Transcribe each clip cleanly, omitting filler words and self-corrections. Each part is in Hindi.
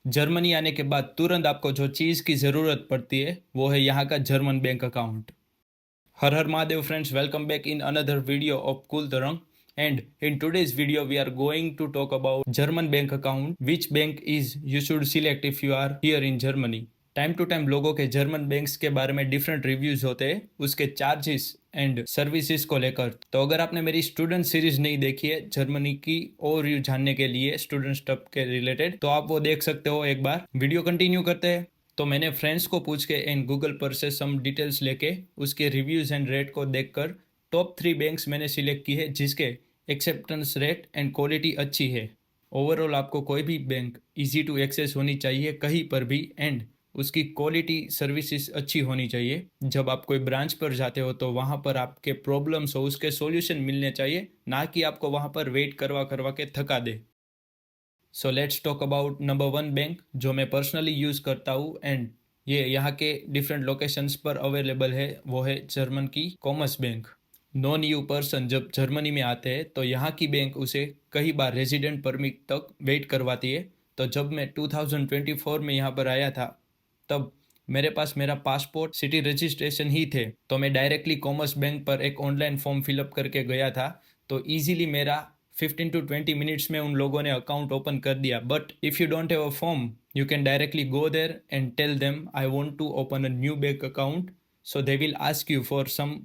जर्मनी आने के बाद तुरंत आपको जो चीज़ की ज़रूरत पड़ती है वो है यहाँ का जर्मन बैंक अकाउंट। हर हर Mahadev friends, welcome back in another video of Cool Tarang. And in today's video we are going to talk about German bank account, which bank is you should select if you are here in Germany. Time to time लोगों के जर्मन बैंक्स के बारे में डिफरेंट रिव्यूज होते हैं उसके चार्जेस एंड सर्विसेज को लेकर। तो अगर आपने मेरी स्टूडेंट सीरीज नहीं देखी है जर्मनी की और यू जानने के लिए स्टूडेंट स्टफ के रिलेटेड, तो आप वो देख सकते हो। एक बार वीडियो कंटिन्यू करते हैं। तो मैंने फ्रेंड्स को पूछ के एंड गूगल पर से सम डिटेल्स लेके उसके रिव्यूज़ एंड रेट को देखकर टॉप 3 बैंक्स मैंने सिलेक्ट की है जिसके एक्सेप्टेंस रेट एंड क्वालिटी अच्छी है। ओवरऑल आपको कोई भी बैंक इजी टू एक्सेस होनी चाहिए कहीं पर भी, एंड उसकी क्वालिटी सर्विसेज अच्छी होनी चाहिए। जब आप कोई ब्रांच पर जाते हो तो वहाँ पर आपके प्रॉब्लम्स हो उसके सॉल्यूशन मिलने चाहिए, ना कि आपको वहाँ पर वेट करवा करवा के थका दे। So let's talk about number 1 bank जो मैं पर्सनली यूज़ करता हूँ एंड ये यहाँ के डिफरेंट लोकेशंस पर अवेलेबल है, वो है जर्मन की commerce bank. Non you person जब जर्मनी में आते हैं तो यहाँ की बैंक उसे कई बार रेजिडेंट परमिट तक वेट करवाती है। तो जब मैं 2024 में यहाँ पर आया था तब मेरे पास मेरा पासपोर्ट सिटी रजिस्ट्रेशन ही थे, तो मैं डायरेक्टली कॉमर्स बैंक पर एक ऑनलाइन फॉर्म फिलअप करके गया था। तो ईजिली मेरा 15 to 20 मिनट्स में उन लोगों ने अकाउंट ओपन कर दिया। But if you don't have a form you can directly go there and tell them I want to open a new bank account. So they will ask you for some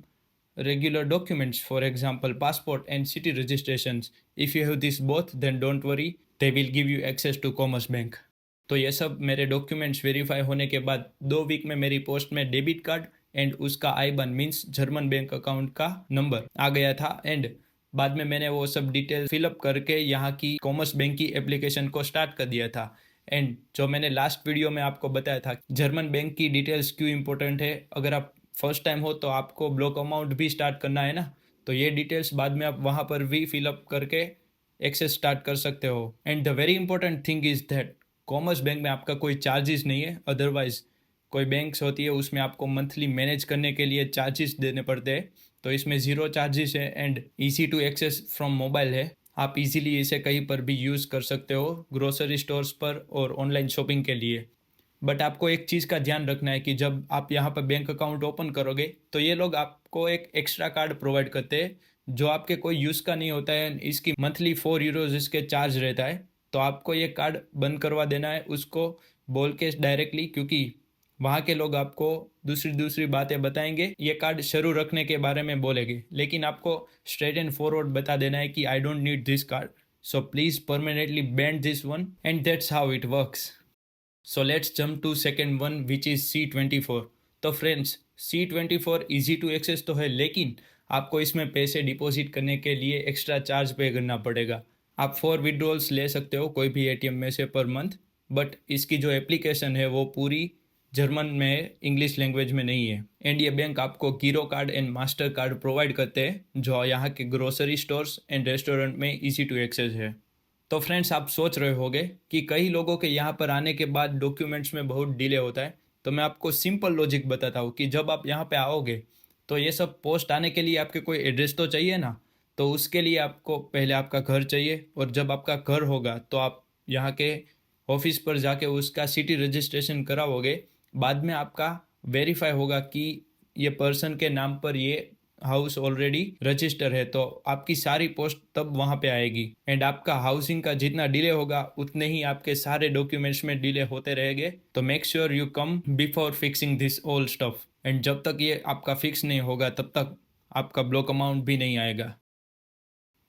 regular documents, for example passport and city registrations. If you have this both then don't worry, they will give you access to commerce bank. तो ये सब मेरे डॉक्यूमेंट्स वेरीफाई होने के बाद 2 वीक में मेरी पोस्ट में डेबिट कार्ड एंड उसका आईबान मीन्स जर्मन बैंक अकाउंट का नंबर आ गया था। एंड बाद में मैंने वो सब डिटेल फिलअप करके यहाँ की कॉमर्स बैंक की एप्लीकेशन को स्टार्ट कर दिया था। एंड जो मैंने लास्ट वीडियो में आपको बताया था जर्मन बैंक की डिटेल्स क्यों इंपॉर्टेंट है, अगर आप फर्स्ट टाइम हो तो आपको ब्लॉक अमाउंट भी स्टार्ट करना है ना, तो ये डिटेल्स बाद में आप वहाँ पर भी फिलअप करके एक्सेस स्टार्ट कर सकते हो। And the very important thing is that commerce bank में आपका कोई चार्जेस नहीं है। अदरवाइज कोई बैंक्स होती है उसमें आपको मंथली मैनेज करने के लिए चार्जेस देने पड़ते हैं, तो इसमें ज़ीरो चार्जेस है and easy to access from mobile है। आप इजीली इसे कहीं पर भी यूज़ कर सकते हो, ग्रोसरी स्टोर्स पर और ऑनलाइन शॉपिंग के लिए। बट आपको एक चीज़ का ध्यान रखना है कि जब आप यहाँ पर बैंक अकाउंट ओपन करोगे तो ये लोग आपको एक एक्स्ट्रा कार्ड प्रोवाइड करते हैं जो आपके कोई यूज़ का नहीं होता है। इसकी मंथली 4 यूरोज इसके चार्ज रहता है, तो आपको ये कार्ड बंद करवा देना है उसको बोल के डायरेक्टली, क्योंकि वहाँ के लोग आपको दूसरी दूसरी बातें बताएंगे, ये कार्ड शुरू रखने के बारे में बोलेंगे, लेकिन आपको स्ट्रेट एंड फॉरवर्ड बता देना है कि I don't need this card, so please permanently band this one and that's how it works. So let's jump to second one which is C24। तो friends C24 easy to access तो है, लेकिन आपको इसमें पैसे डिपॉजिट करने के लिए एक्स्ट्रा चार्ज पे करना पड़ेगा। आप 4 विड्रॉल्स ले सकते हो कोई भी एटीएम में से पर मंथ, बट इसकी जो एप्लीकेशन है वो पूरी जर्मन में है, इंग्लिश लैंग्वेज में नहीं है। एंड ये बैंक आपको गिरो card and master card provide करते हैं जो यहाँ के ग्रोसरी स्टोर्स एंड रेस्टोरेंट में ईजी टू एक्सेस है। तो फ्रेंड्स आप सोच रहे होंगे कि कई लोगों के यहाँ पर आने के बाद डॉक्यूमेंट्स में बहुत डिले होता है, तो मैं आपको सिंपल लॉजिक बताता हूँ कि जब आप यहाँ पे आओगे तो ये सब पोस्ट आने के लिए आपके कोई एड्रेस तो चाहिए ना, तो उसके लिए आपको पहले आपका घर चाहिए, और जब आपका घर होगा तो आप यहाँ के ऑफिस पर जाके उसका सिटी रजिस्ट्रेशन कराओगे। बाद में आपका वेरीफाई होगा कि ये पर्सन के नाम पर ये हाउस ऑलरेडी रजिस्टर है, तो आपकी सारी पोस्ट तब वहाँ पे आएगी। एंड आपका हाउसिंग का जितना डिले होगा उतने ही आपके सारे डॉक्यूमेंट्स में डिले होते रहेंगे। तो make sure you come before fixing this all stuff, and जब तक ये आपका फिक्स नहीं होगा तब तक आपका ब्लॉक अमाउंट भी नहीं आएगा।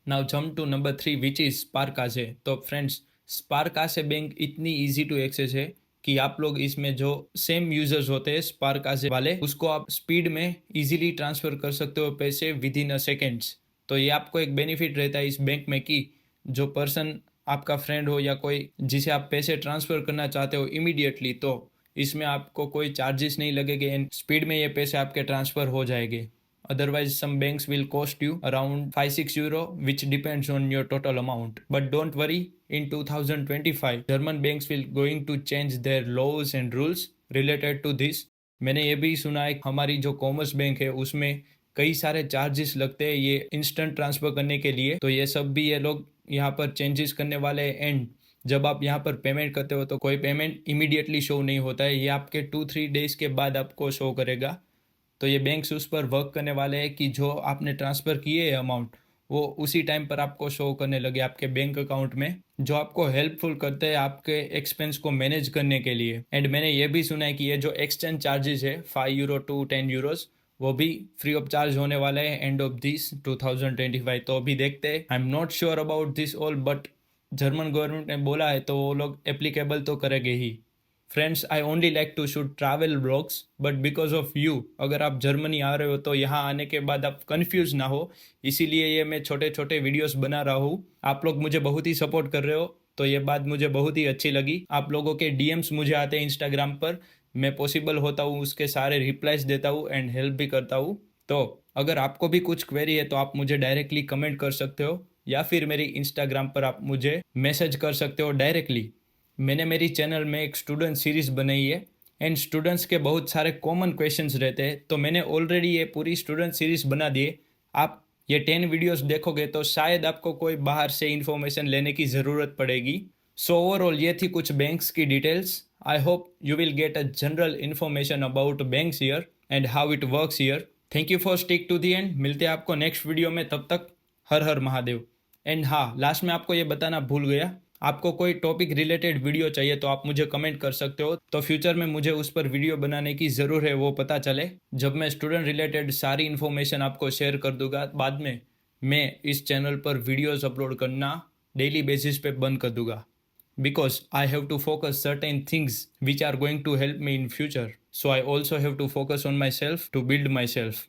Now jump to number 3 which is Sparkasse. तो फ्रेंड्स स्पारकासे बैंक इतनी ईजी टू एक्सेस है कि आप लोग इसमें जो सेम यूजर्स होते हैं स्पारकासे वाले, उसको आप स्पीड में इजीली ट्रांसफ़र कर सकते हो पैसे विद इन अ सेकेंड्स। तो ये आपको एक बेनिफिट रहता है इस बैंक में कि जो पर्सन आपका फ्रेंड हो या कोई जिसे आप पैसे ट्रांसफ़र करना चाहते हो इमीडिएटली, तो इसमें आपको कोई चार्जेस नहीं लगेंगे एंड स्पीड में ये पैसे आपके ट्रांसफ़र हो जाएंगे। Otherwise, some banks will cost you around 5-6 euro, which depends on your total amount. But don't worry, in 2025, German banks will going to change their laws and rules related to this. मैंने ये भी सुना है हमारी जो कॉमर्स बैंक है उसमें कई सारे चार्जेस लगते हैं ये इंस्टेंट ट्रांसफ़र करने के लिए, तो ये सब भी ये लोग यहाँ पर चेंजेस करने वाले हैं। एंड जब आप यहाँ पर पेमेंट करते हो तो कोई पेमेंट इमीडिएटली शो नहीं होता है, ये आपके 2-3 डेज के बाद आपको शो करेगा। तो ये बैंक्स उस पर वर्क करने वाले हैं कि जो आपने ट्रांसफ़र किए है अमाउंट, वो उसी टाइम पर आपको शो करने लगे आपके बैंक अकाउंट में, जो आपको हेल्पफुल करते हैं आपके एक्सपेंस को मैनेज करने के लिए। एंड मैंने ये भी सुना है कि ये जो एक्सचेंज चार्जेस है 5 यूरो टू 10 यूरोज, वो भी फ्री ऑफ चार्ज होने वाले हैं एंड ऑफ दिस 2025। तो अभी देखते हैं, I am not sure about this all, but German government ने बोला है तो वो लोग एप्लीकेबल तो करेंगे ही। Friends, I only like to shoot travel blogs, but because of you, अगर आप जर्मनी आ रहे हो तो यहाँ आने के बाद आप कंफ्यूज ना हो, इसीलिए ये मैं छोटे छोटे वीडियोस बना रहा हूँ। आप लोग मुझे बहुत ही सपोर्ट कर रहे हो, तो ये बात मुझे बहुत ही अच्छी लगी। आप लोगों के डीएम्स मुझे आते हैं इंस्टाग्राम पर, मैं पॉसिबल होता हूँ उसके सारे रिप्लाइज देता हूँ एंड हेल्प भी करता हूँ। तो अगर आपको भी कुछ क्वेरी है तो आप मुझे डायरेक्टली कमेंट कर सकते हो, या फिर मेरी इंस्टाग्राम पर आप मुझे मैसेज कर सकते हो डायरेक्टली। मैंने मेरी चैनल में एक स्टूडेंट सीरीज़ बनाई है एंड स्टूडेंट्स के बहुत सारे कॉमन क्वेश्चंस रहते हैं, तो मैंने ऑलरेडी ये पूरी स्टूडेंट सीरीज़ बना दी है। आप ये 10 वीडियोस देखोगे तो शायद आपको कोई बाहर से इंफॉर्मेशन लेने की ज़रूरत पड़ेगी। सो ओवरऑल ये थी कुछ बैंक्स की details. I hope you will get a general information about banks here and how it works here. Thank you for stick to the end. मिलते हैं आपको नेक्स्ट वीडियो में, तब तक हर हर महादेव। एंड हाँ, लास्ट में आपको ये बताना भूल गया, आपको कोई टॉपिक रिलेटेड वीडियो चाहिए तो आप मुझे कमेंट कर सकते हो, तो फ्यूचर में मुझे उस पर वीडियो बनाने की ज़रूर है, वो पता चले। जब मैं स्टूडेंट रिलेटेड सारी इन्फॉर्मेशन आपको शेयर कर दूंगा, बाद में मैं इस चैनल पर वीडियोस अपलोड करना डेली बेसिस पे बंद कर दूंगा, because I have to focus certain things which are going to help me in future. So I also have to focus on myself to build my self.